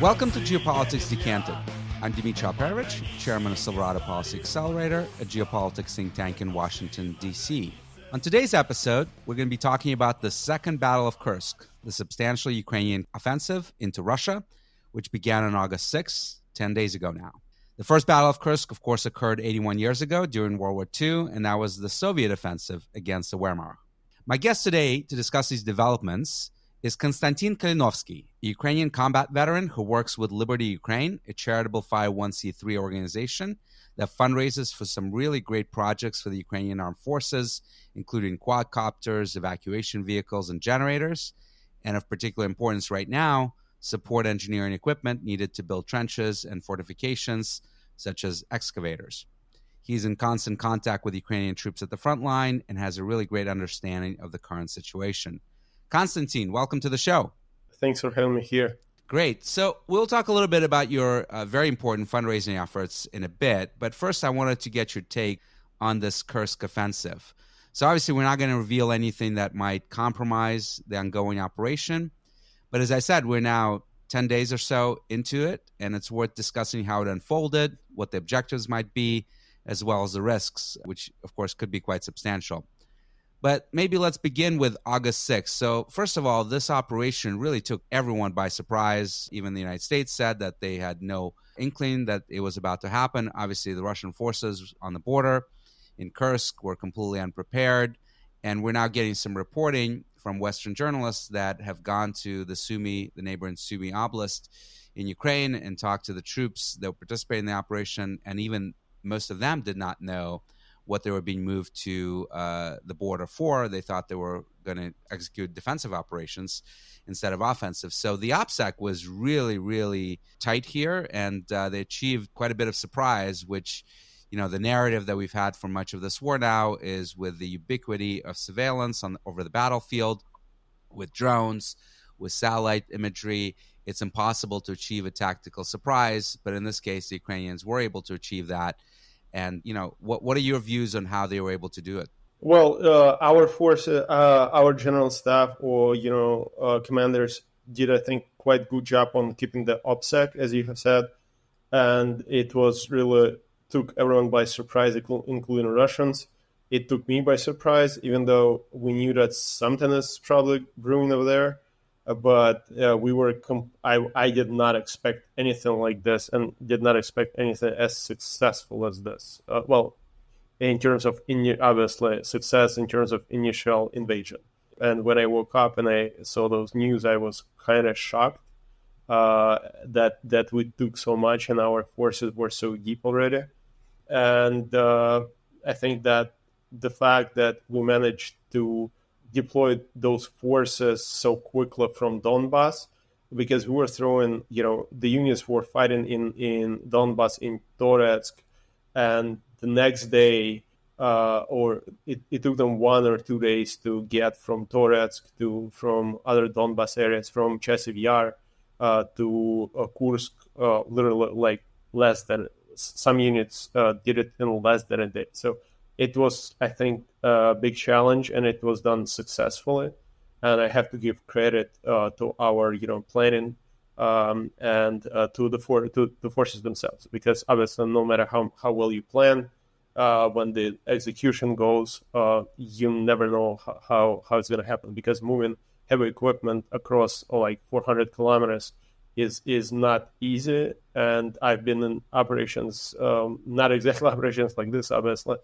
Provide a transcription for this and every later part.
Welcome to Geopolitics Decanted. I'm Dmitri Alperovitch, chairman of Silverado Policy Accelerator, a geopolitics think tank in Washington, D.C. On today's episode, we're going to be talking about the Second Battle of Kursk, the substantial Ukrainian offensive into Russia, which began on August 6, 10 days ago now. The First Battle of Kursk, of course, occurred 81 years ago during World War II, and that was the Soviet offensive against the Wehrmacht. My guest today to discuss these developments is Constantine Kalinovskiy, a Ukrainian combat veteran who works with Liberty Ukraine, a charitable 501c3 organization that fundraises for some really great projects for the Ukrainian Armed Forces, including quadcopters, evacuation vehicles, and generators, and of particular importance right now, support engineering equipment needed to build trenches and fortifications, such as excavators. He's in constant contact with Ukrainian troops at the front line and has a really great understanding of the current situation. Constantine, welcome to the show. Thanks for having me here. Great. So we'll talk a little bit about your very important fundraising efforts in a bit. But first, I wanted to get your take on this Kursk offensive. So obviously, we're not going to reveal anything that might compromise the ongoing operation. But as I said, we're now 10 days or so into it, and it's worth discussing how it unfolded, what the objectives might be, as well as the risks, which, of course, could be quite substantial. But maybe let's begin with August 6th. So first of all, this operation really took everyone by surprise. Even the United States said that they had no inkling that it was about to happen. Obviously, the Russian forces on the border in Kursk were completely unprepared. And we're now getting some reporting from Western journalists that have gone to the Sumy, the neighboring Sumy oblast in Ukraine, and talked to the troops that participated in the operation. And even most of them did not know what they were being moved to the border for. They thought they were going to execute defensive operations instead of offensive. So the OPSEC was really, really tight here, and they achieved quite a bit of surprise, which, you know, the narrative that we've had for much of this war now is with the ubiquity of surveillance over the battlefield, with drones, with satellite imagery. It's impossible to achieve a tactical surprise, but in this case, the Ukrainians were able to achieve that. And, you know, what are your views on how they were able to do it? Well, our forces, our general staff or, commanders did, I think, quite good job on keeping the OPSEC, as you have said. And it was really took everyone by surprise, including Russians. It took me by surprise, even though we knew that something is probably brewing over there. But I did not expect anything like this, and did not expect anything as successful as this. In terms of obviously success in terms of initial invasion. And when I woke up and I saw those news, I was kind of shocked that we took so much and our forces were so deep already. And I think that the fact that we managed to deploy those forces so quickly from Donbass, because we were throwing, the units were fighting in Donbass, in Toretsk, and the next day, it took them 1 or 2 days to get from Toretsk from other Donbass areas, from Chasiv Yar to Kursk, literally like less than, some units did it in less than a day. So it was, I think, a big challenge, and it was done successfully. And I have to give credit to our, planning and to the forces themselves, because obviously, no matter how well you plan, when the execution goes, you never know how it's going to happen. Because moving heavy equipment across like 400 kilometers is not easy. And I've been in operations, not exactly operations like this, obviously.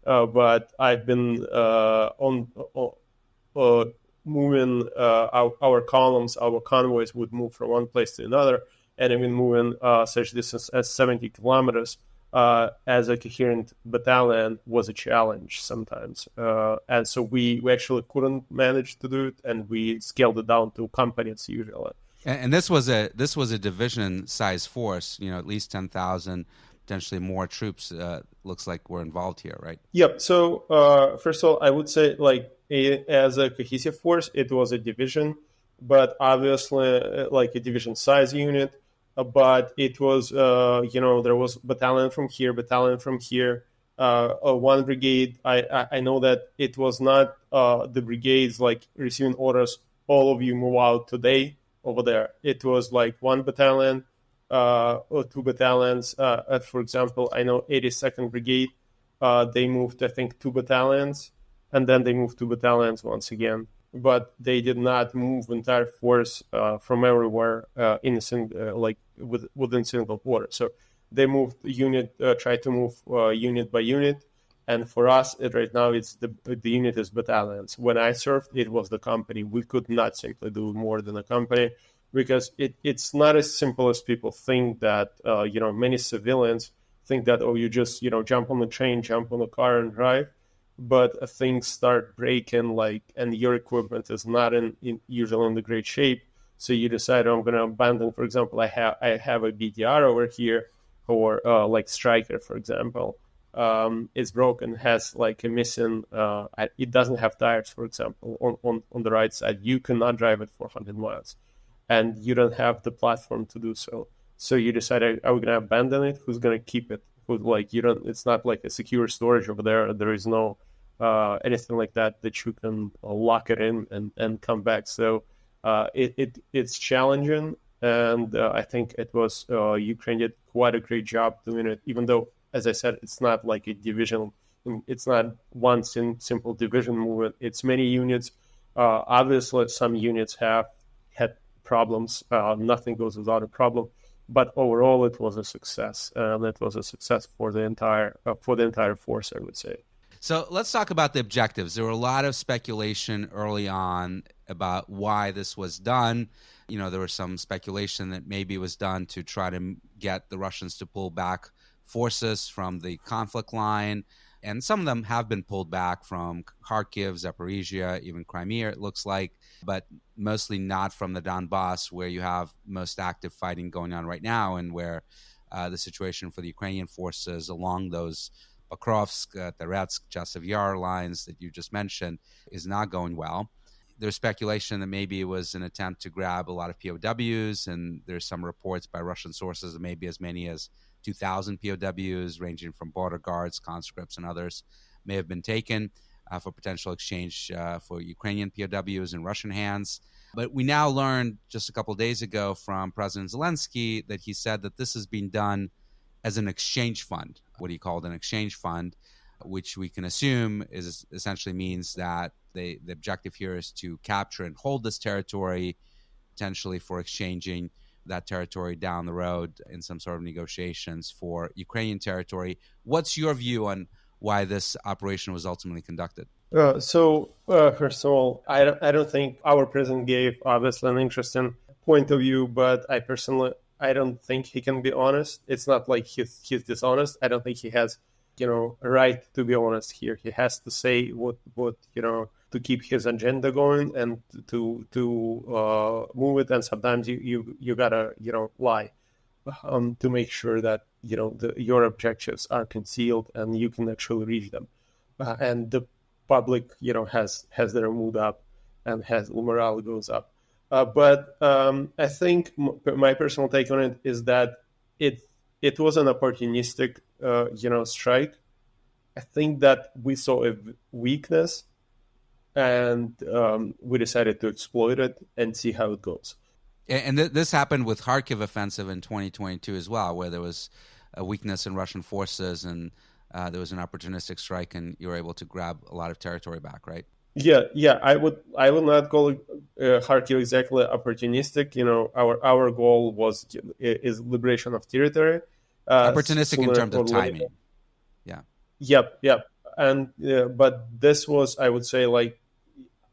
But I've been moving our columns, our convoys would move from one place to another, and even moving such distance as 70 kilometers as a coherent battalion was a challenge sometimes. And so we actually couldn't manage to do it, and we scaled it down to companies usually. And this was a division-sized force, at least 10,000. Potentially more troops, looks like, were involved here, right? Yep. So first of all, I would say as a cohesive force, it was a division, but obviously like a division size unit. But it was, there was battalion from here, one brigade. I know that it was not the brigades like receiving orders all of you move out today over there. It was like 1 battalion or 2 battalions. For example, I know 82nd Brigade, they moved, I think, 2 battalions, and then they moved 2 battalions once again. But they did not move entire force from everywhere within single quarter. So they moved tried to move unit by unit. And for us, right now, it's the unit is battalions. When I served, it was the company. We could not simply do more than a company, because it's not as simple as people think that, many civilians think that, oh, you just, jump on the train, jump on the car and drive. But things start breaking, and your equipment is not usually in the great shape. So you decide, I'm going to abandon, for example, I have a BTR over here, or like Striker, for example. Is broken, has like a missing, it doesn't have tires, for example, on the right side. You cannot drive it 400 miles, and you don't have the platform to do so. So you decide, are we going to abandon it? Who's going to keep it? It's not like a secure storage over there. There is no anything like that you can lock it in and come back. So it's challenging, and I think it was Ukraine did quite a great job doing it, even though, as I said, it's not like a division. It's not one simple division movement. It's many units. Obviously, some units have had problems. Nothing goes without a problem. But overall, it was a success. It was a success for the entire force, I would say. So let's talk about the objectives. There were a lot of speculation early on about why this was done. There was some speculation that maybe it was done to try to get the Russians to pull back forces from the conflict line, and some of them have been pulled back from Kharkiv, Zaporizhia, even Crimea, it looks like, but mostly not from the Donbass, where you have most active fighting going on right now, and where the situation for the Ukrainian forces along those Pokrovsk, Terezk, Chasiv Yar lines that you just mentioned is not going well. There's speculation that maybe it was an attempt to grab a lot of POWs, and there's some reports by Russian sources that maybe as many as 2,000 POWs, ranging from border guards, conscripts, and others, may have been taken for potential exchange for Ukrainian POWs in Russian hands. But we now learned just a couple of days ago from President Zelensky that he said that this is being done as an exchange fund, what he called an exchange fund, which we can assume is essentially means that the objective here is to capture and hold this territory, potentially for exchanging that territory down the road in some sort of negotiations for Ukrainian territory. What's your view on why this operation was ultimately conducted? First of all, I don't think our president gave obviously an interesting point of view, but I don't think he can be honest. It's not like he's dishonest. I don't think he has, a right to be honest here. He has to say what to keep his agenda going and to move it. And sometimes you gotta lie to make sure that your objectives are concealed and you can actually reach them. And the public has their mood up and has morale goes up. But I think my personal take on it is that it was an opportunistic strike. I think that we saw a weakness, and we decided to exploit it and see how it goes. And this happened with Kharkiv offensive in 2022 as well, where there was a weakness in Russian forces, and there was an opportunistic strike, and you were able to grab a lot of territory back, right? Yeah. I would not call Kharkiv exactly opportunistic. Our goal is liberation of territory. Opportunistic in terms of timing. Yeah. Yep. And but this was, I would say,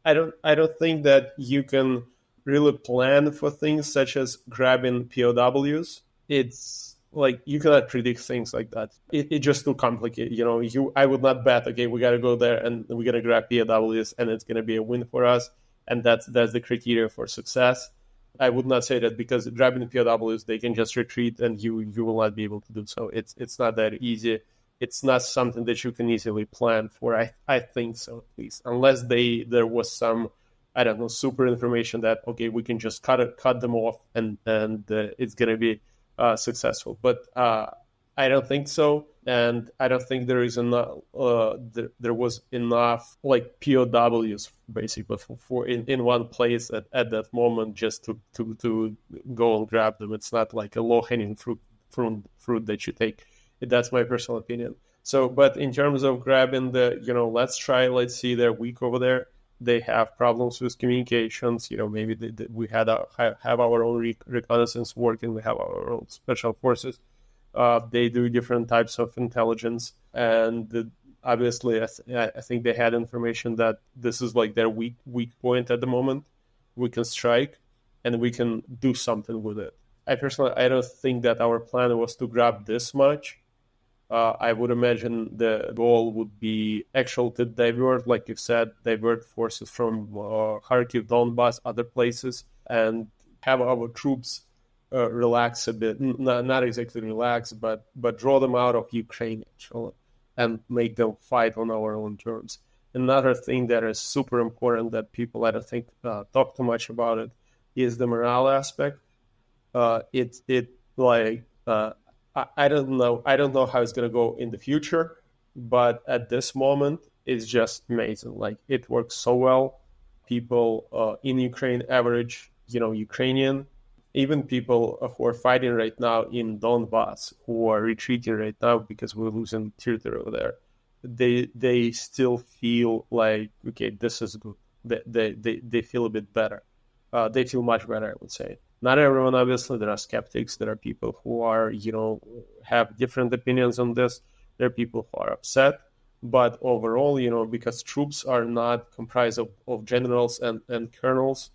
I don't think that you can really plan for things such as grabbing POWs. It's like you cannot predict things like that. It's just too complicated. I would not bet, okay, we got to go there and we're going to grab POWs and it's going to be a win for us. And that's the criteria for success. I would not say that because grabbing POWs, they can just retreat and you will not be able to do so. It's not that easy. It's not something that you can easily plan for. I think so, at least, unless there was some, I don't know, super information that, okay, we can just cut them off and it's going to be successful. But I don't think so, and I don't think there is enough. There was enough like POWs basically for in one place at that moment just to go and grab them. It's not like a low hanging fruit that you take. That's my personal opinion. So, but in terms of grabbing the, let's see, they're weak over there. They have problems with communications. Maybe we have our own reconnaissance working. We have our own special forces. They do different types of intelligence, and obviously, I think they had information that this is like their weak point at the moment. We can strike, and we can do something with it. I don't think that our plan was to grab this much. I would imagine the goal would be actual to divert, like you said, divert forces from Kharkiv, Donbass, other places, and have our troops relax a bit. Not exactly relax, but draw them out of Ukraine, actually, and make them fight on our own terms. Another thing that is super important that people, I don't think, talk too much about it is the morale aspect. I don't know. I don't know how it's going to go in the future, but at this moment, it's just amazing. Like, it works so well. People in Ukraine average, Ukrainian, even people who are fighting right now in Donbass, who are retreating right now because we're losing territory over there, they still feel like, okay, this is good. They feel a bit better. They feel much better, I would say. Not everyone, obviously. There are skeptics. There are people who are, have different opinions on this. There are people who are upset. But overall, because troops are not comprised of generals and colonels,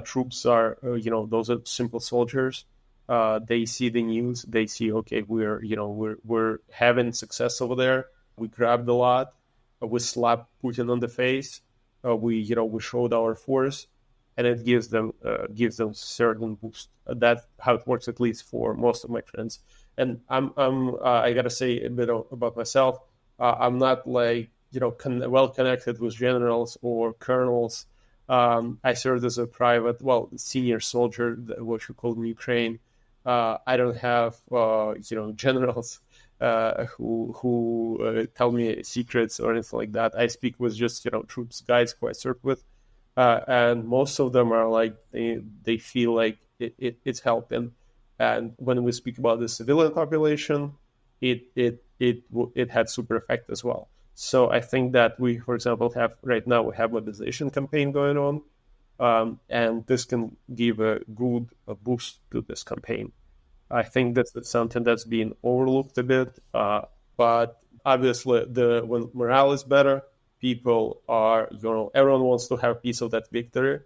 troops are, those are simple soldiers. They see the news. They see, okay, we're having success over there. We grabbed a lot. We slapped Putin on the face. We showed our force, and it gives them certain boost. That's how it works, at least for most of my friends. And I gotta say a bit about myself. I'm not like well connected with generals or colonels. I served as a private, senior soldier, what you call in Ukraine. I don't have generals who tell me secrets or anything like that. I speak with just troops guys who I served with. And most of them are like they feel like it's helping. And when we speak about the civilian population, it had super effect as well. So I think that we, for example, right now we have mobilization campaign going on, and this can give a good boost to this campaign. I think that's something that's being overlooked a bit, but obviously when morale is better, people are, everyone wants to have a piece of that victory,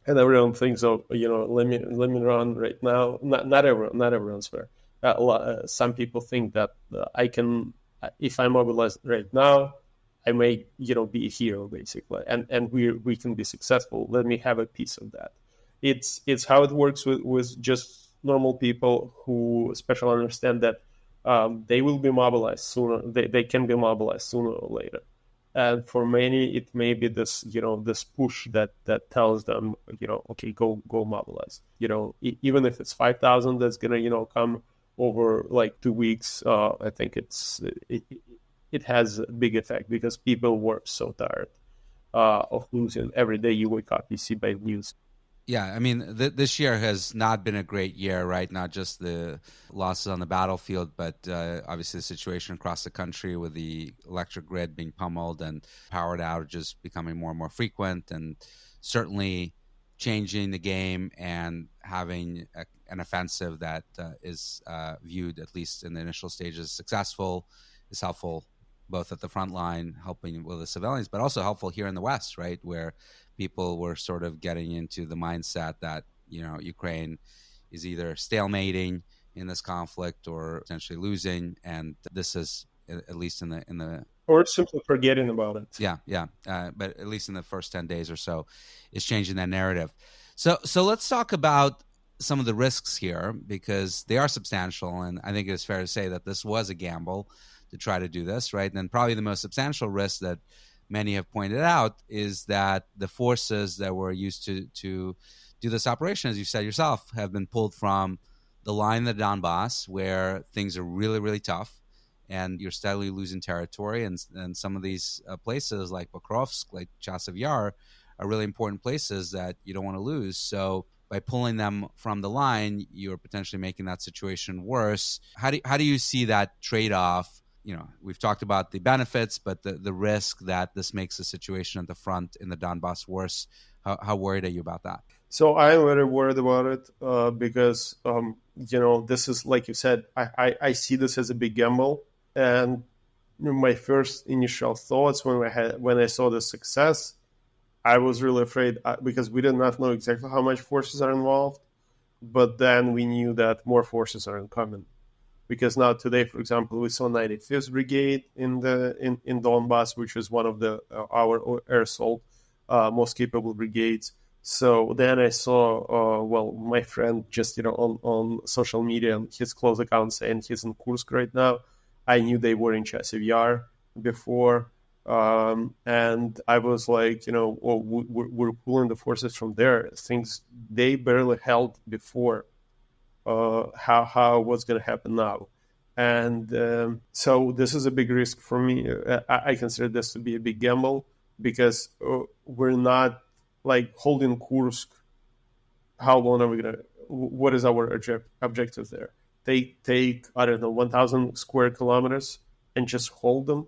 and everyone thinks, let me run right now. Not everyone's fair. Some people think that I can, if I mobilize right now, I may, be a hero basically, and we can be successful. Let me have a piece of that. It's how it works with just normal people who especially understand that they will be mobilized sooner. They can be mobilized sooner or later. And for many, it may be this, this push that tells them, okay, go mobilize. Even if it's 5,000 that's gonna, come over like 2 weeks, I think it has a big effect because people were so tired of losing. Every day you wake up, you see bad news. Yeah, I mean, this year has not been a great year, right? Not just the losses on the battlefield, but obviously the situation across the country with the electric grid being pummeled and power outages becoming more and more frequent, and certainly changing the game and having an offensive that is viewed, at least in the initial stages, successful, is helpful both at the front line, helping with the civilians, but also helpful here in the West, right, where people were sort of getting into the mindset that, Ukraine is either stalemating in this conflict or potentially losing. And this is, at least in the or simply forgetting about it. Yeah. But at least in the first 10 days or so, is changing that narrative. So let's talk about some of the risks here, because they are substantial. And I think it's fair to say that this was a gamble to try to do this, right? And probably the most substantial risk that many have pointed out is that the forces that were used to do this operation, as you said yourself, have been pulled from the line of the Donbass where things are really, really tough and you're steadily losing territory. And some of these places like Pokrovsk, like Chasiv Yar, are really important places that you don't want to lose. So by pulling them from the line, you're potentially making that situation worse. How do you see that trade-off? You know, we've talked about the benefits, but the risk that this makes the situation at the front in the Donbass worse. How worried are you about that? So I'm very worried about it because, this is, like you said, I see this as a big gamble. And my first initial thoughts when I saw the success, I was really afraid because we did not know exactly how much forces are involved. But then we knew that more forces are incoming. Because now today, for example, we saw 95th Brigade in Donbass, which is one of our air assault most capable brigades. So then I saw, my friend just on social media and his close account saying he's in Kursk right now. I knew they were in Chasiv Yar before, and I was like, we're pulling the forces from there. Things they barely held before. How what's going to happen now? And so this is a big risk for me. I consider this to be a big gamble because we're not like holding Kursk. How long are we going to? What is our objective there? Take I don't know 1,000 square kilometers and just hold them.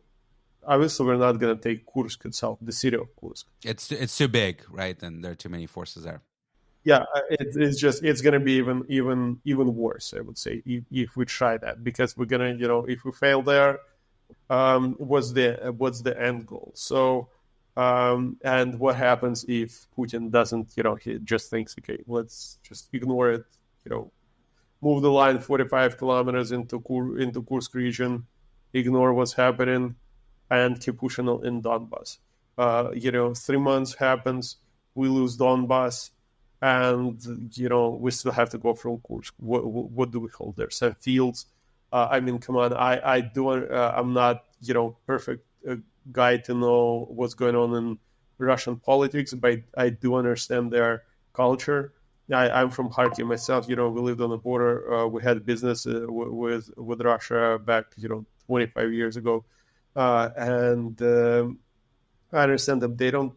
Obviously, we're not going to take Kursk itself, the city of Kursk. It's too big, right? And there are too many forces there. Yeah, it's going to be even worse, I would say, if we try that, because we're going to, if we fail there, what's the end goal? So, and what happens if Putin doesn't, he just thinks, okay, let's just ignore it, move the line 45 kilometers into Kursk region, ignore what's happening, and keep pushing in Donbass. 3 months happens, we lose Donbass, and we still have to go from Kursk. What do we hold there? Some fields. Come on. I'm not perfect guy to know what's going on in Russian politics, but I do understand their culture. I'm from Kharkiv myself. We lived on the border. We had business with Russia back 25 years ago, and I understand them. They don't.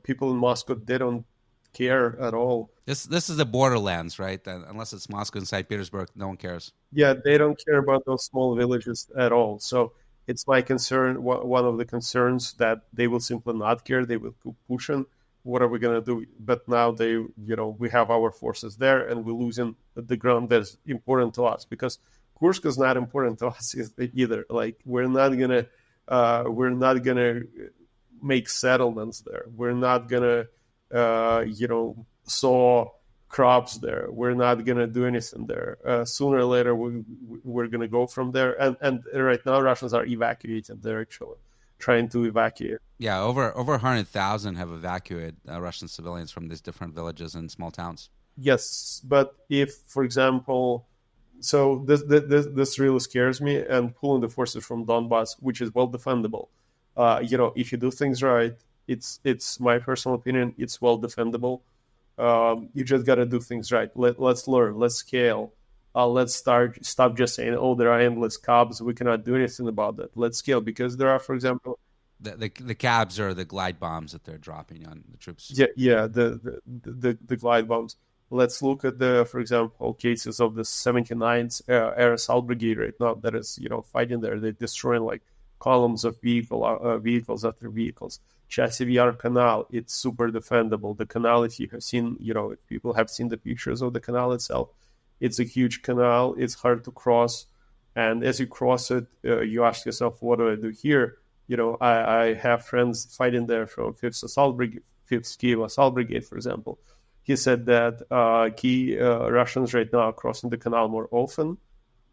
People in Moscow, they don't care at all. This is the borderlands, right? Unless it's Moscow and St. Petersburg, no one cares. Yeah, they don't care about those small villages at all. So it's my concern, one of the concerns, that they will simply not care. They will keep pushing. What are we going to do? But now we have our forces there, and we're losing the ground that's important to us, because Kursk is not important to us either. Like we're not gonna make settlements there. We're not gonna sow crops there. We're not gonna do anything there. Sooner or later, we're gonna go from there. And right now, Russians are evacuating. They're actually trying to evacuate. Yeah, over 100,000 have evacuated Russian civilians from these different villages and small towns. Yes, but if, for example, so this really scares me, and pulling the forces from Donbass, which is well defendable. If you do things right, it's my personal opinion, it's well defendable. You just got to do things right. Let's learn. Let's scale. Let's stop just saying, "Oh, there are endless cabs. We cannot do anything about that." Let's scale, because there are, for example, the cabs are the glide bombs that they're dropping on the troops. Yeah. The glide bombs. Let's look at for example, cases of the 79th Air Assault Brigade right now that is, fighting there. They're destroying like columns of vehicles after vehicles. Chasiv Yar Canal, it's super defendable. The canal, if you have seen, if people have seen the pictures of the canal itself, it's a huge canal. It's hard to cross. And as you cross it, you ask yourself, what do I do here? I have friends fighting there from 5th Kiev Assault Brigade, for example. He said that Russians right now are crossing the canal more often,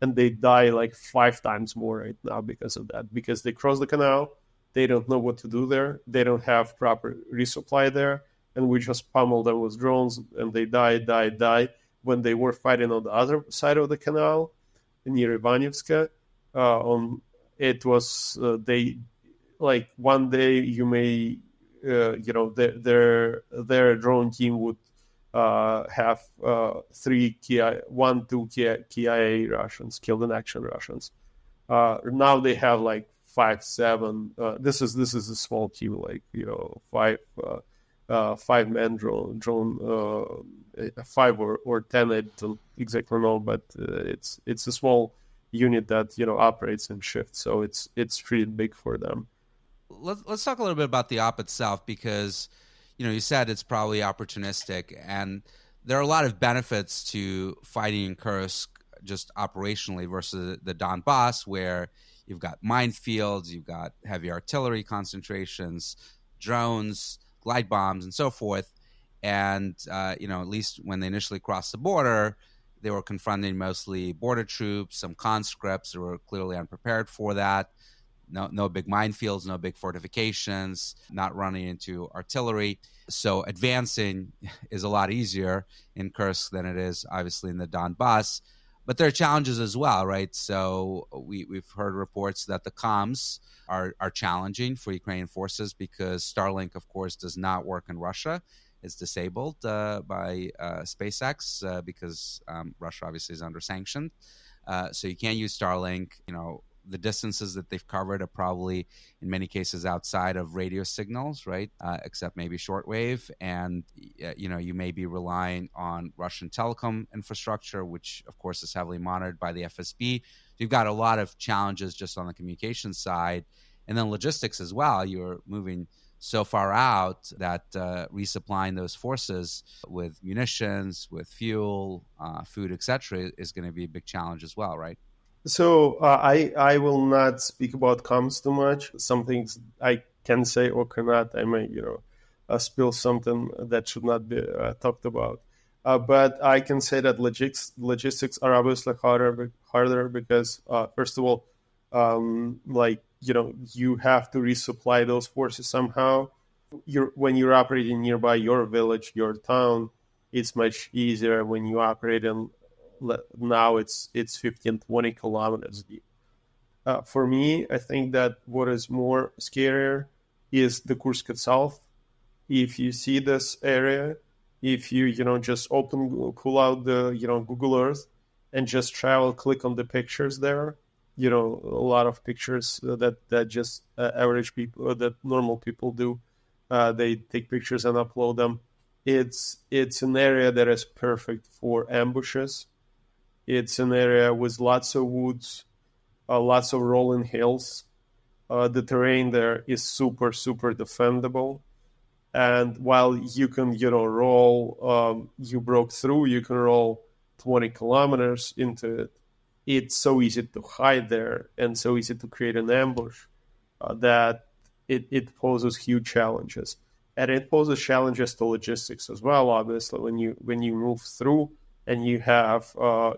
and they die like 5 times more right now because of that. Because they cross the canal, they don't know what to do there. They don't have proper resupply there, and we just pummel them with drones, and they die. When they were fighting on the other side of the canal, near Ivanivska, it was they like one day you may their drone team would have two KIA Russians, killed in action Russians. Now they have like 5, 7. This is a small team, like 5-man drone, 5 or 10. I don't exactly know, but it's a small unit that operates in shifts, so it's pretty big for them. Let's talk a little bit about the op itself, because you said it's probably opportunistic, and there are a lot of benefits to fighting in Kursk just operationally versus the Donbass, where you've got minefields, you've got heavy artillery concentrations, drones, glide bombs, and so forth. And at least when they initially crossed the border, they were confronting mostly border troops, some conscripts who were clearly unprepared for that. No big minefields, no big fortifications, not running into artillery. So advancing is a lot easier in Kursk than it is, obviously, in the Donbass. But there are challenges as well, right? So we've heard reports that the comms are challenging for Ukrainian forces because Starlink, of course, does not work in Russia. It's disabled by SpaceX because Russia obviously is under sanction. So you can't use Starlink. The distances that they've covered are probably in many cases outside of radio signals, right? Except maybe shortwave. And, you may be relying on Russian telecom infrastructure, which of course is heavily monitored by the FSB. You've got a lot of challenges just on the communication side, and then logistics as well. You're moving so far out that resupplying those forces with munitions, with fuel, food, etc., is going to be a big challenge as well, right? So I will not speak about comms too much. Some things I can say or cannot. I may spill something that should not be talked about. But I can say that logistics are obviously harder because first of all, you have to resupply those forces somehow. When you're operating nearby your village, your town, it's much easier. When you operate in now it's 15, 20 kilometers deep. For me, I think that what is more scarier is the Kursk itself. If you see this area, if you just pull out the Google Earth and just click on the pictures there, a lot of pictures that just average people, that normal people do. They take pictures and upload them. It's an area that is perfect for ambushes. It's an area with lots of woods, lots of rolling hills. The terrain there is super, super defendable. And while you can, roll, you broke through, you can roll 20 kilometers into it. It's so easy to hide there and so easy to create an ambush that it poses huge challenges. And it poses challenges to logistics as well, obviously, when you move through. And you have, 4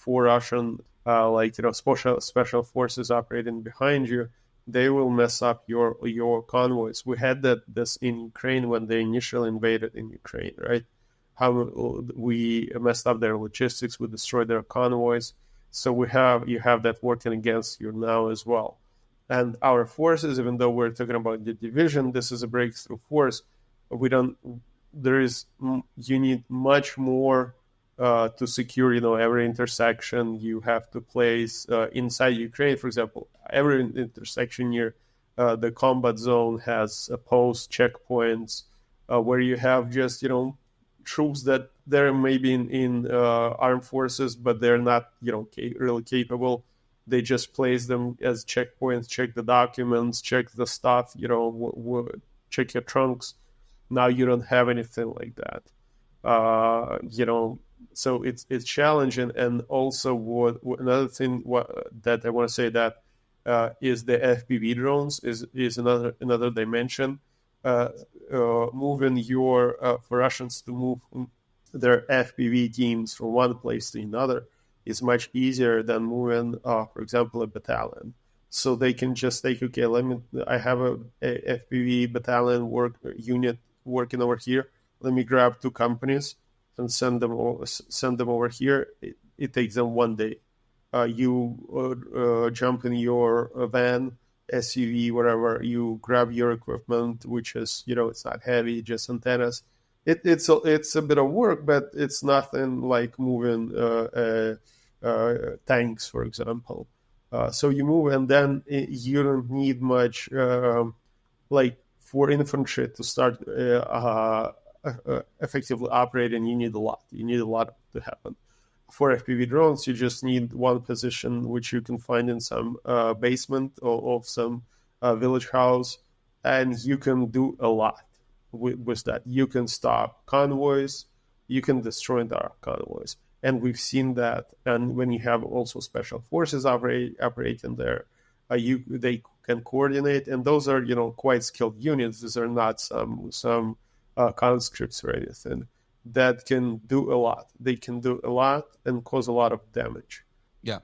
Russian, special forces operating behind you. They will mess up your convoys. We had this in Ukraine when they initially invaded in Ukraine, right? How we messed up their logistics, we destroyed their convoys. So you have that working against you now as well. And our forces, even though we're talking about the division, this is a breakthrough force. You need much more. To secure, every intersection you have to place inside Ukraine, for example, every intersection near the combat zone has post checkpoints where you have just, troops that they're maybe in armed forces, but they're not, really capable. They just place them as checkpoints, check the documents, check the stuff, check your trunks. Now you don't have anything like that. So it's challenging. And also another thing that I want to say that is the FPV drones is another dimension. Moving for Russians to move their FPV teams from one place to another is much easier than moving, for example, a battalion. So they can just take, I have a FPV battalion unit working over here. Let me grab 2 companies and send them over here. It takes them 1 day. You jump in your van, SUV, whatever. You grab your equipment, which is, it's not heavy, just antennas. It's a bit of work, but it's nothing like moving tanks, for example. So you move, and then you don't need much like for infantry to start effectively operating. You need a lot. You need a lot to happen. For FPV drones, you just need one position, which you can find in some basement of some village house, and you can do a lot with that. You can stop convoys, you can destroy entire convoys, and we've seen that. And when you have also special forces operating there, they can coordinate, and those are quite skilled units. These are not some conscripts or anything that can do a lot. They can do a lot and cause a lot of damage. Yeah.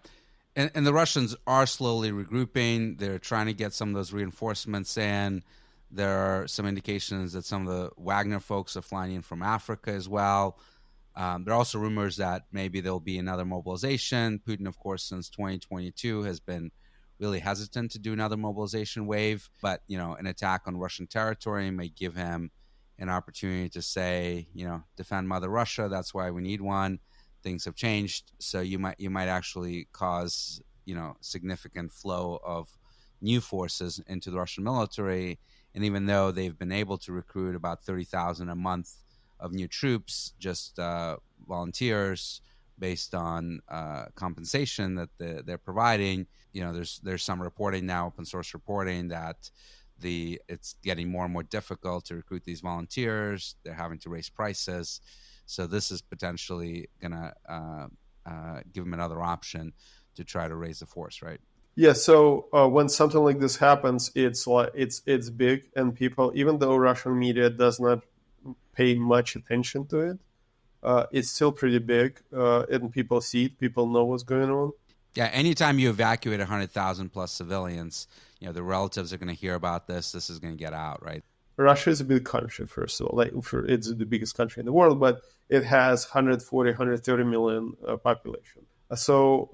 And the Russians are slowly regrouping. They're trying to get some of those reinforcements in. There are some indications that some of the Wagner folks are flying in from Africa as well. There are also rumors that maybe there'll be another mobilization. Putin, of course, since 2022 has been really hesitant to do another mobilization wave. But, an attack on Russian territory may give him an opportunity to say, defend Mother Russia. That's why we need one. Things have changed. So you might actually cause, significant flow of new forces into the Russian military. And even though they've been able to recruit about 30,000 a month of new troops, just volunteers based on compensation that they're providing, there's some reporting now, open source reporting, that it's getting more and more difficult to recruit these volunteers. They're having to raise prices. So this is potentially going to give them another option to try to raise the force, right? Yeah. So when something like this happens, it's big, and people, even though Russian media does not pay much attention to it, it's still pretty big, and people see it. People know what's going on. Yeah. Anytime you evacuate 100,000 plus civilians, the relatives are going to hear about this. This is going to get out, right? Russia is a big country, first of all. It's the biggest country in the world, but it has 140, 130 million population. So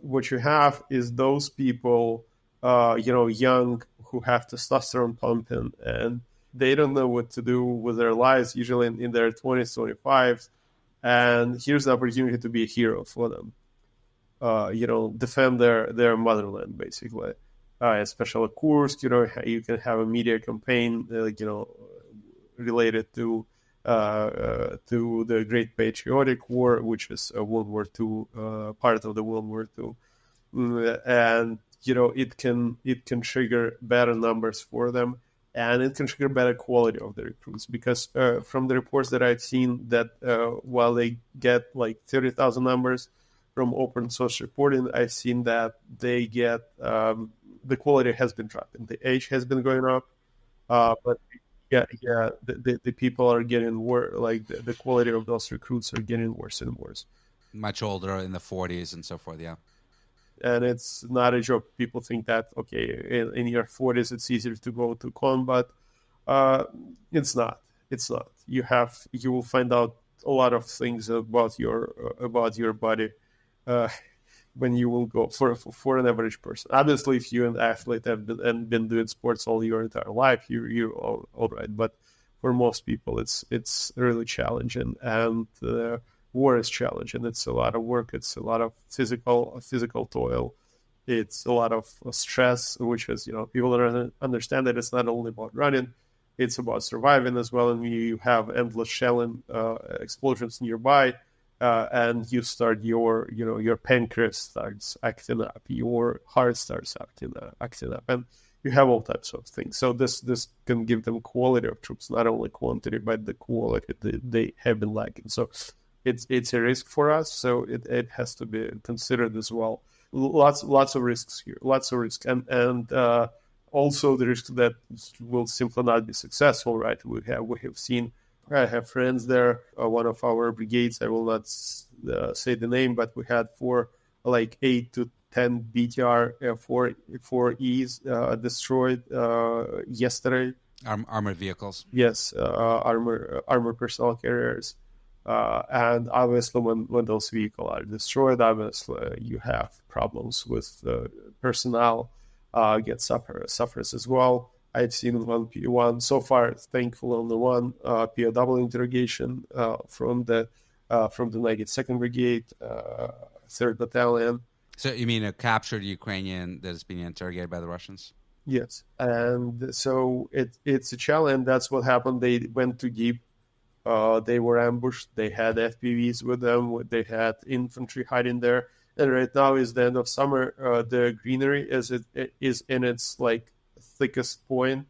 what you have is those people, young, who have testosterone pumping, and they don't know what to do with their lives, usually in their 20s, 25s. And here's the opportunity to be a hero for them. Defend their motherland, basically. Especially Kursk, you can have a media campaign, related to the Great Patriotic War, which is a World War II, part of the World War II, and it can trigger better numbers for them, and it can trigger better quality of the recruits, because from the reports that I've seen, that while they get like 30,000 numbers from open source reporting, I've seen that they get the quality has been dropping. The age has been going up, but the people are getting worse. Like the quality of those recruits are getting worse and worse. Much older, in the 40s and so forth, yeah. And it's not a joke. People think that, okay, in your 40s it's easier to go to combat. It's not. It's not. You will find out a lot of things about your body when you will go for an average person. Obviously, if you're an athlete and been doing sports all your entire life, you're all right. But for most people, it's really challenging, and war is challenging. It's a lot of work. It's a lot of physical toil. It's a lot of stress, which is, people don't understand that it's not only about running, it's about surviving as well. And you have endless shelling explosions nearby. And you start your pancreas starts acting up, your heart starts acting up, and you have all types of things. So this can give them quality of troops, not only quantity, but the quality that they have been lacking. So it's a risk for us. So it has to be considered as well. Lots of risks here, and also the risk that will simply not be successful. Right? We have seen. I have friends there. One of our brigades, I will not say the name, but we had 8 to 10 BTR 4Es destroyed yesterday. Armored vehicles. Yes, armored personnel carriers. And obviously, when those vehicles are destroyed, obviously you have problems with personnel suffers as well. I've seen one so far. Thankfully, only one POW interrogation from the 92nd Brigade, 3rd Battalion. So you mean a captured Ukrainian that is being interrogated by the Russians? Yes, and so it's a challenge. That's what happened. They went too deep. They were ambushed. They had FPVs with them. They had infantry hiding there. And right now is the end of summer. The greenery is in its like thickest point.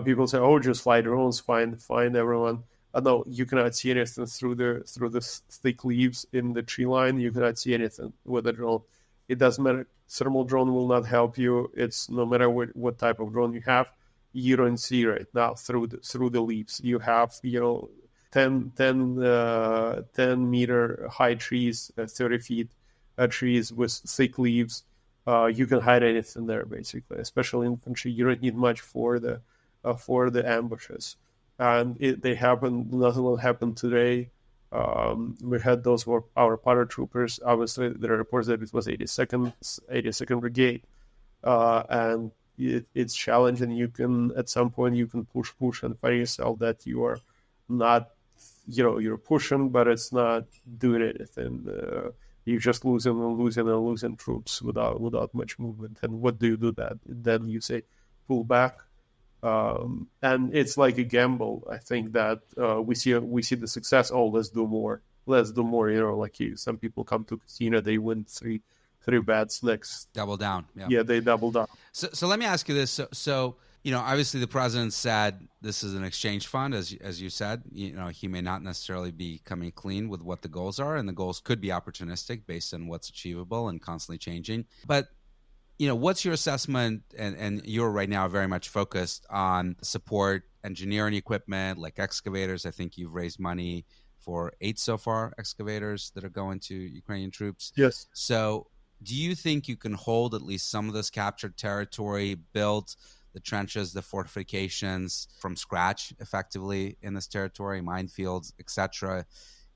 People say, "Oh, just fly drones, find everyone." No, you cannot see anything through the thick leaves in the tree line. You cannot see anything with a drone. It doesn't matter. Thermal drone will not help you. It's no matter what type of drone you have. You don't see right now through the leaves. You have 10 meter high trees, 30 feet trees with thick leaves. You can hide anything there basically, especially infantry. You don't need much for the ambushes, and they happen. Nothing will happen today. We had those were our paratroopers. Obviously, there are reports that it was 82nd Brigade, and it's challenging. You can at some point you can push and find yourself that you are not, you're pushing, but it's not doing anything. You're just losing troops without much movement. And what do you do that? Then you say, pull back. And it's like a gamble. I think that we see the success. Oh, let's do more. Like some people come to casino, they win three bets next. Double down. Yeah, they double down. So let me ask you this. So obviously the president said this is an exchange fund, as you said. He may not necessarily be coming clean with what the goals are, and the goals could be opportunistic based on what's achievable and constantly changing. But what's your assessment? And you're right now very much focused on support engineering equipment like excavators. I think you've raised money for 8 so far excavators that are going to Ukrainian troops. Yes. So do you think you can hold at least some of this captured territory, build the trenches, the fortifications from scratch effectively in this territory, minefields, etc.?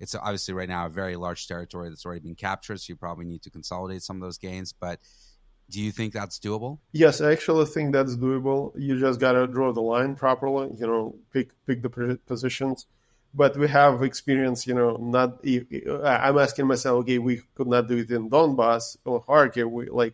It's obviously right now a very large territory that's already been captured, so you probably need to consolidate some of those gains. But do you think that's doable? Yes, I actually think that's doable. You just got to draw the line properly, pick the positions. But we have experience, I'm asking myself, okay, we could not do it in Donbass or Kharkiv.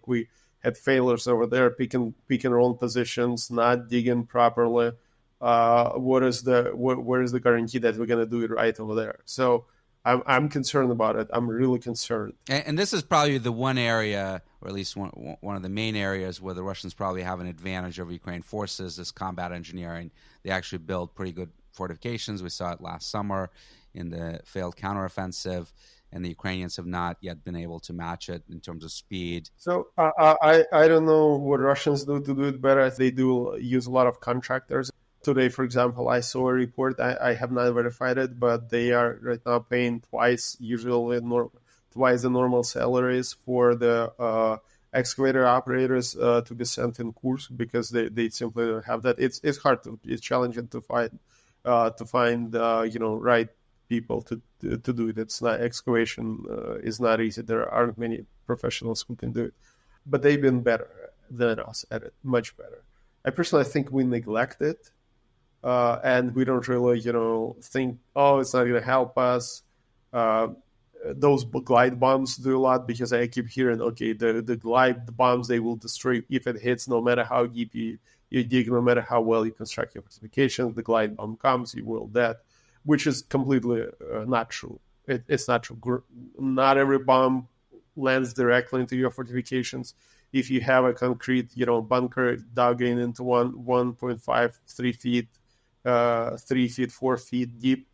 We had failures over there, picking wrong positions, not digging properly. Where is the guarantee that we're going to do it right over there? So I'm concerned about it. I'm really concerned. And this is probably the one area, or at least one of the main areas where the Russians probably have an advantage over Ukrainian forces is combat engineering. They actually build pretty good fortifications. We saw it last summer in the failed counteroffensive, and the Ukrainians have not yet been able to match it in terms of speed. So I don't know what Russians do to do it better. They do use a lot of contractors. Today, for example, I saw a report. I have not verified it, but they are right now paying twice the normal salaries for the excavator operators to be sent in Kursk because they simply don't have that. It's hard it's challenging to find right people to do it. It's not excavation is not easy. There aren't many professionals who can do it, but they've been better than us at it, much better. I personally think we neglect it. And we don't really, think, oh, it's not going to help us. Those glide bombs do a lot because I keep hearing, okay, the glide bombs, they will destroy if it hits, no matter how deep you dig, no matter how well you construct your fortifications, the glide bomb comes, you will dead, which is completely not true. It's not true. Not every bomb lands directly into your fortifications. If you have a concrete, bunker dug into 1.5, 3 feet, 3 feet, 4 feet deep,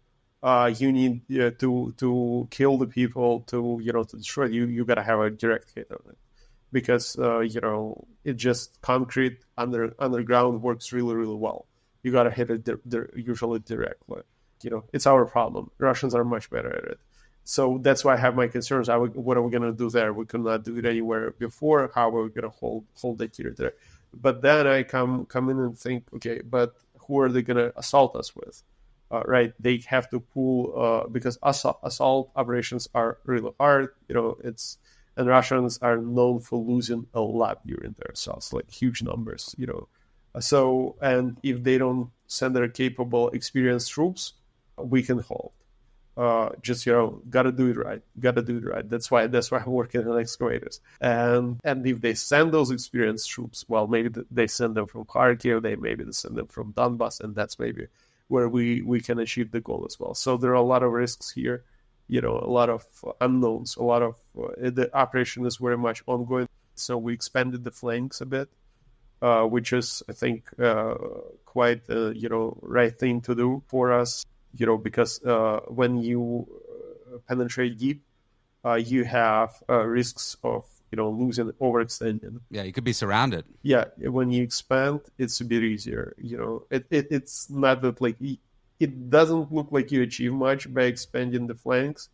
you need to kill the people to destroy it. You got to have a direct hit on it because it just concrete underground works really, really well. You got to hit it usually directly. It's our problem. Russians are much better at it. So that's why I have my concerns. What are we going to do there? We could not do it anywhere before. How are we going to hold that territory? But then I come in and think, okay, but who are they going to assault us with? Right? They have to pull because assault operations are really hard. And Russians are known for losing a lot during their assaults, like huge numbers. So, and if they don't send their capable, experienced troops, we can hold. Just gotta do it right. Gotta do it right. That's why I'm working on excavators. And if they send those experienced troops, well, maybe they send them from Kharkiv, maybe they send them from Donbass, and that's maybe where we can achieve the goal as well. So there are a lot of risks here, a lot of unknowns, a lot of the operation is very much ongoing. So we expanded the flanks a bit, which is, I think, quite right thing to do for us. Because when you penetrate deep, you have risks of losing, overextending. Yeah, you could be surrounded. Yeah, when you expand, it's a bit easier. It's not that like it doesn't look like you achieve much by expanding the flanks,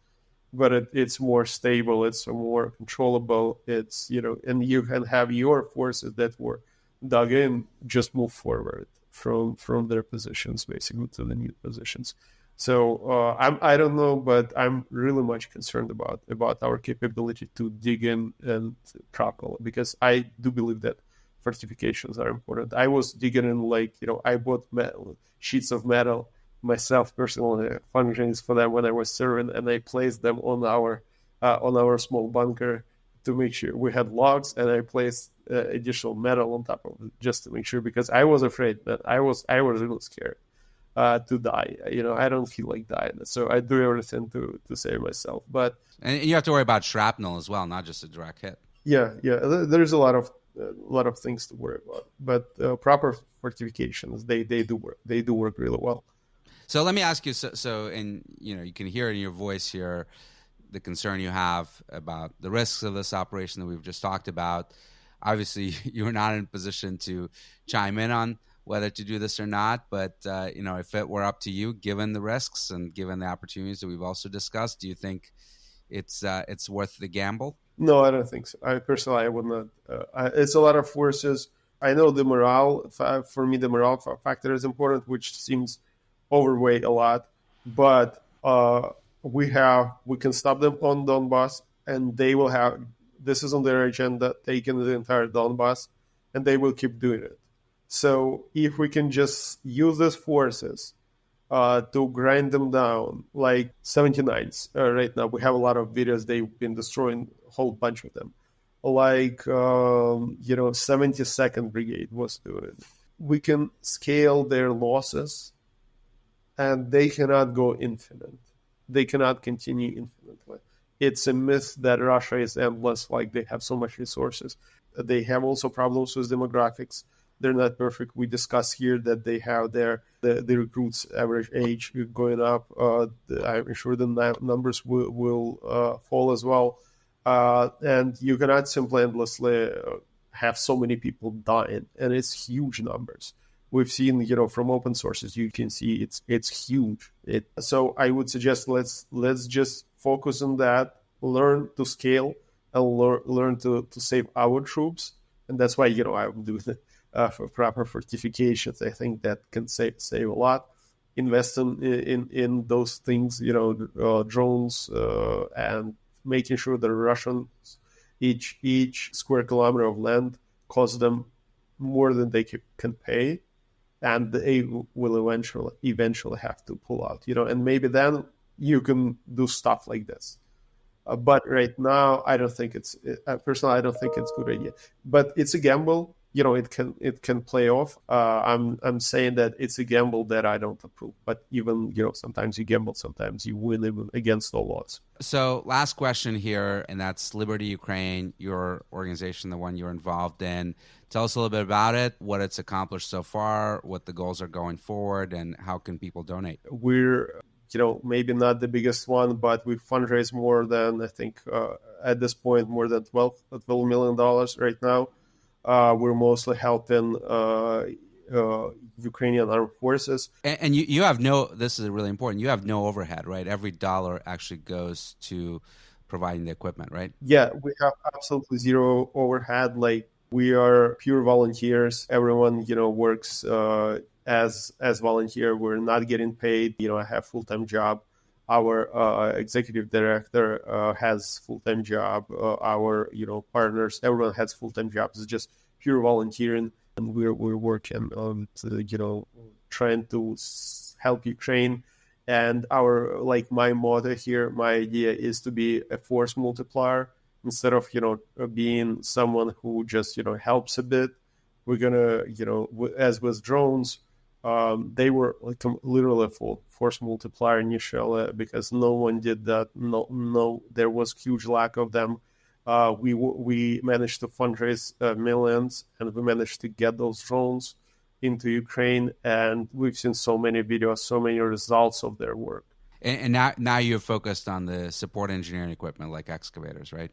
but it's more stable, it's more controllable. It's and you can have your forces that were dug in just move forward from their positions basically to the new positions. So I don't know, but I'm really much concerned about our capability to dig in and properly, because I do believe that fortifications are important. I was digging in, I bought sheets of metal myself personally, functions for them when I was serving, and I placed them on our small bunker to make sure we had logs, and I placed additional metal on top of it just to make sure, because I was afraid that I was really scared to die. I don't feel like dying, so I do everything to save myself. And you have to worry about shrapnel as well, not just a direct hit. Yeah. There's a lot of things to worry about, but proper fortifications, they do work. They do work really well. So let me ask you. And you can hear in your voice here the concern you have about the risks of this operation that we've just talked about. Obviously, you're not in a position to chime in on whether to do this or not. But if it were up to you, given the risks and given the opportunities that we've also discussed, do you think it's worth the gamble? No, I don't think so. I would not. It's a lot of forces. I know the morale. For me, the morale factor is important, which seems overweight a lot. But we can stop them on Donbass, and they will have. This is on their agenda, taking the entire Donbass, and they will keep doing it. So if we can just use these forces to grind them down, like 79s. Right now, we have a lot of videos. They've been destroying a whole bunch of them. Like, 72nd Brigade was doing it. We can scale their losses, and they cannot go infinite. They cannot continue infinitely. It's a myth that Russia is endless, like they have so much resources. They have also problems with demographics. They're not perfect. We discussed here that they have the recruits' average age going up. I'm sure the numbers will fall as well. And you cannot simply endlessly have so many people dying, and it's huge numbers. We've seen, from open sources, you can see it's huge. So I would suggest let's just focus on that, learn to scale, and learn to save our troops, and that's why I'm doing it. For proper fortifications, I think that can save a lot. Invest in those things, drones, and making sure the Russians, each square kilometer of land costs them more than they can pay, and they will eventually have to pull out. And maybe then you can do stuff like this. But right now, I don't think personally, I don't think it's a good idea. But it's a gamble. It can play off. I'm saying that it's a gamble that I don't approve. But even sometimes you gamble, sometimes you win even against all odds. So last question here, and that's Liberty Ukraine, your organization, the one you're involved in. Tell us a little bit about it, what it's accomplished so far, what the goals are going forward, and how can people donate? We're maybe not the biggest one, but we fundraise more than, I think, at this point, more than $12 million right now. We're mostly helping Ukrainian Armed Forces. And you have this is really important, you have no overhead, right? Every dollar actually goes to providing the equipment, right? Yeah, we have absolutely zero overhead. Like, we are pure volunteers. Everyone, works as volunteer. We're not getting paid. I have full-time job. Our executive director has full-time job. Our partners, everyone has full-time jobs. It's just pure volunteering. and we're working on trying to help Ukraine. And my motto here, my idea is to be a force multiplier instead of being someone who just helps a bit. We're gonna as with drones, they were like literally a full force multiplier initially because no one did that. No, there was huge lack of them. We managed to fundraise millions, and we managed to get those drones into Ukraine, and we've seen so many videos, so many results of their work. And now you're focused on the support engineering equipment like excavators, right?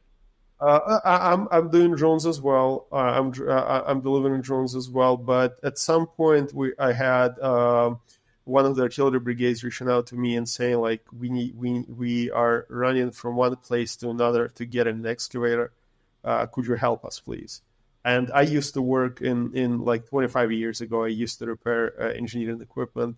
I'm doing drones as well. I'm delivering drones as well. But at some point, I had one of the artillery brigades reaching out to me and saying like, we are running from one place to another to get an excavator. Could you help us, please? And I used to work in like 25 years ago. I used to repair engineering equipment.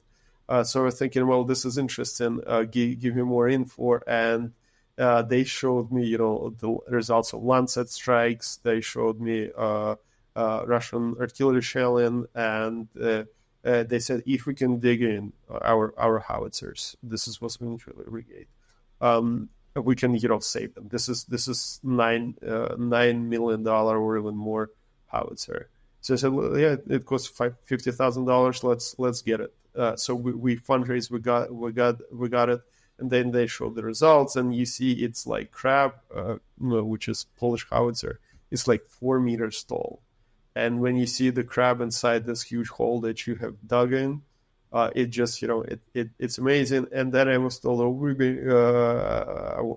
So I was thinking, well, this is interesting. Give me more info. And they showed me, the results of Lancet strikes. They showed me Russian artillery shelling, and they said if we can dig in our howitzers, this is what's military brigade, we can save them. This is $9 million or even more howitzer. So I said, well, yeah, it costs $50,000. Let's get it. So we fundraised. We got it. And then they show the results, and you see it's like crab, which is Polish howitzer. It's like 4 meters tall, and when you see the crab inside this huge hole that you have dug in, it just it's amazing. And then I was told,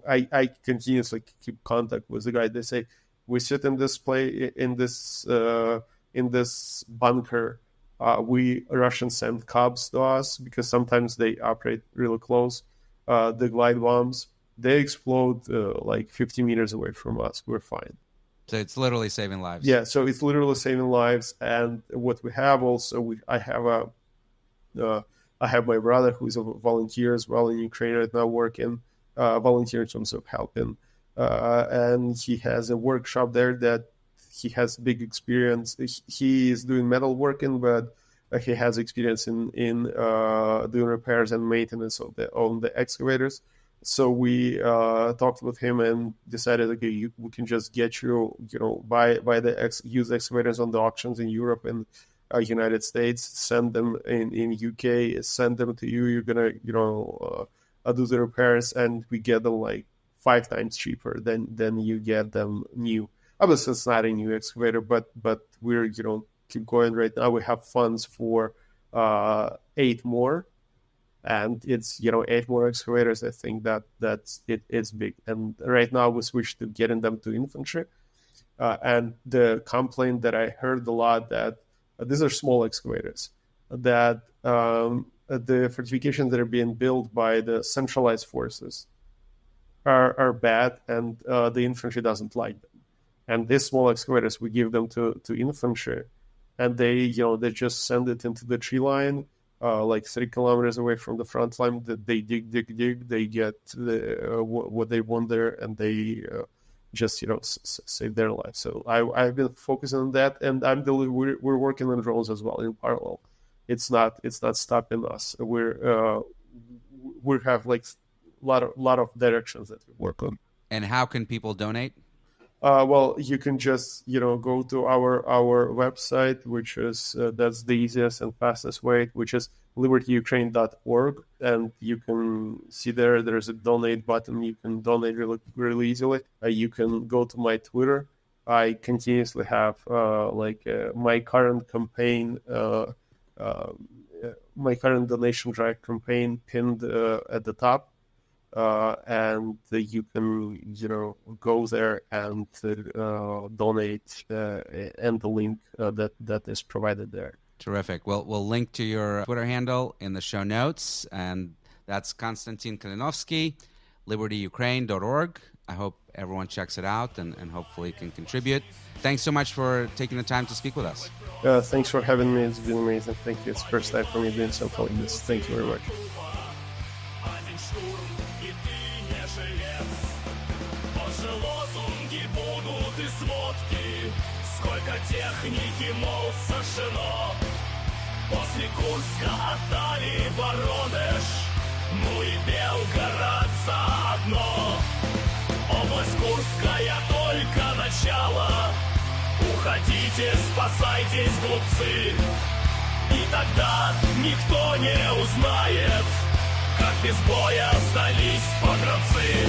I continuously keep contact with the guy. They say we sit in this in this bunker. Russians send cubs to us because sometimes they operate really close. The glide bombs, they explode like 50 meters away from us. We're fine. So it's literally saving lives. Yeah, so it's literally saving lives. And what we have also, I have my brother who's a volunteer as well in Ukraine right now, working volunteer in terms of helping, and he has a workshop there that he has big experience. He is doing metal working, but he has experience in doing repairs and maintenance on the excavators. So we talked with him and decided, okay, we can just get buy the used excavators on the auctions in Europe and United States, send them in UK, send them to you. You're gonna do the repairs, and we get them like 5 times cheaper than you get them new. Obviously, it's not a new excavator, but we're keep going. Right now we have funds for 8 more, and it's 8 more excavators. I think it's big, and right now we switched to getting them to infantry, and the complaint that I heard a lot that these are small excavators, that the fortifications that are being built by the centralized forces are bad, and the infantry doesn't like them. And these small excavators, we give them to infantry, and they just send it into the tree line, like 3 kilometers away from the front line. That they dig, they get what they want there, and they just save their life. So I've been focusing on that, and we're working on drones as well in parallel. It's not stopping us. We have like lot of directions that we work on. And how can people donate? Well, you can just go to our website, which is that's the easiest and fastest way, which is libertyukraine.org, and you can see there's a donate button. You can donate really easily. You can go to my Twitter. I continuously have my current campaign, my current donation drive campaign pinned at the top. And you can go there and donate, and the link that is provided there. Terrific. We'll link to your Twitter handle in the show notes, and that's Constantine Kalinovskiy, libertyukraine.org. I hope everyone checks it out and hopefully can contribute. Thanks so much for taking the time to speak with us. Thanks for having me. It's been amazing. Thank you. It's the first time for me doing something like this. Thank you very much. Лозунги будут и сводки. Сколько техники, мол, сожжено. После Курска отдали Воронеж, ну и Белгород заодно. Область Курская только начало. Уходите, спасайтесь, глупцы. И тогда никто не узнает, как без боя сдались погранцы.